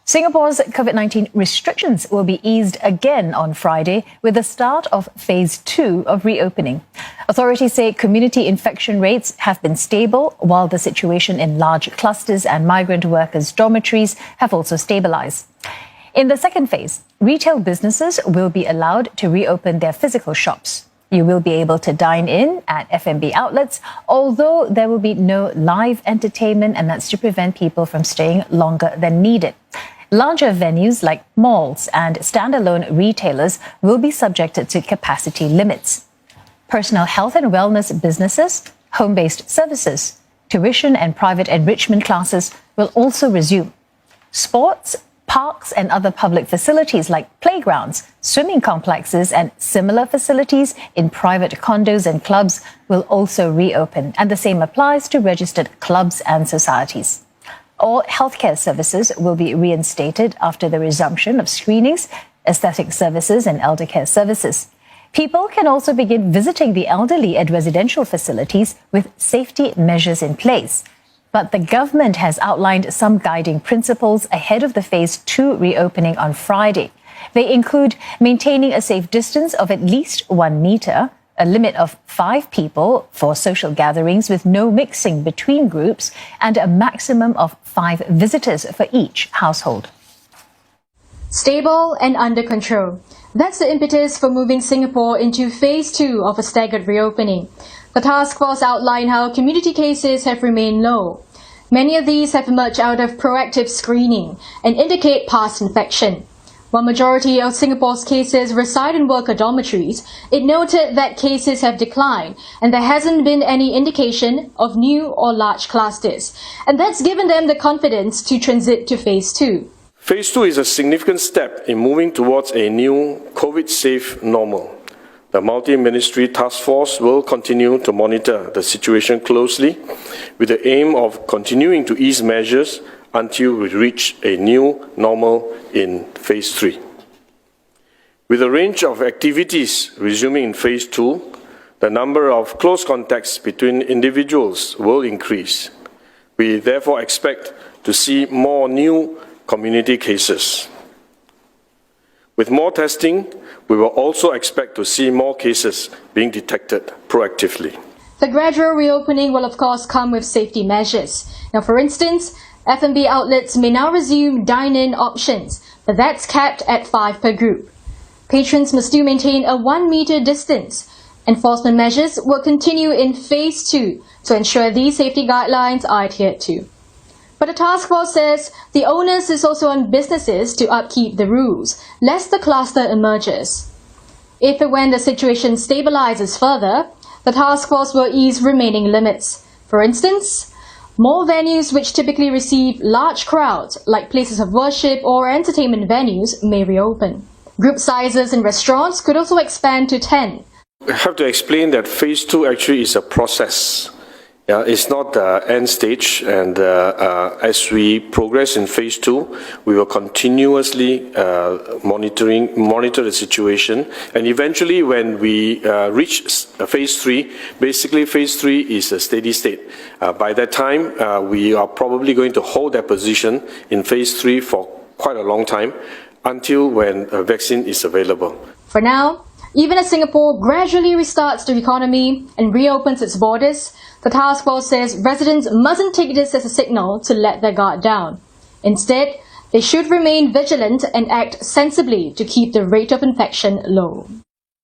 Singapore's COVID-19 restrictions will be eased again on Friday with the start of phase 2 of reopening. Authorities say community infection rates have been stable, while the situation in large clusters and migrant workers' dormitories have also stabilized. In the second phase, retail businesses will be allowed to reopen their physical shops. You will be able to dine in at F&B outlets, although there will be no live entertainment, and that's to prevent people from staying longer than needed. Larger venues like malls and standalone retailers will be subjected to capacity limits. Personal health and wellness businesses, home-based services, tuition and private enrichment classes will also resume. Sports, parks and other public facilities like playgrounds, swimming complexes and similar facilities in private condos and clubs will also reopen, and the same applies to registered clubs and societies. All healthcare services will be reinstated after the resumption of screenings, aesthetic services and elder care services. People can also begin visiting the elderly at residential facilities with safety measures in place. But the government has outlined some guiding principles ahead of the phase 2 reopening on Friday. They include maintaining a safe distance of at least 1 meter, a limit of 5 people for social gatherings with no mixing between groups, and a maximum of 5 visitors for each household. Stable and under control. That's the impetus for moving Singapore into phase 2 of a staggered reopening. The task force outlined how community cases have remained low. Many of these have emerged out of proactive screening and indicate past infection. While majority of Singapore's cases reside in worker dormitories, it noted that cases have declined and there hasn't been any indication of new or large clusters. And that's given them the confidence to transit to phase 2. Phase 2 is a significant step in moving towards a new COVID-safe normal. The multi-ministry task force will continue to monitor the situation closely with the aim of continuing to ease measures until we reach a new normal in phase 3. With a range of activities resuming in phase 2, the number of close contacts between individuals will increase. We therefore expect to see more new community cases. With more testing, we will also expect to see more cases being detected proactively. The gradual reopening will of course come with safety measures. Now, for instance, F&B outlets may now resume dine-in options, but that's capped at 5 per group. Patrons must still maintain a 1 meter distance. Enforcement measures will continue in phase 2 to ensure these safety guidelines are adhered to. But the task force says the onus is also on businesses to upkeep the rules, lest the cluster emerges. If and when the situation stabilizes further, the task force will ease remaining limits. For instance, more venues which typically receive large crowds, like places of worship or entertainment venues, may reopen. Group sizes in restaurants could also expand to 10. I have to explain that phase 2 actually is a process. It's not the end stage, and as we progress in phase 2, we will continuously monitor the situation, and eventually when we reach phase 3, basically phase 3 is a steady state. By that time, we are probably going to hold that position in phase 3 for quite a long time, until when a vaccine is available. For now, even as Singapore gradually restarts the economy and reopens its borders, the task force says residents mustn't take this as a signal to let their guard down. Instead, they should remain vigilant and act sensibly to keep the rate of infection low.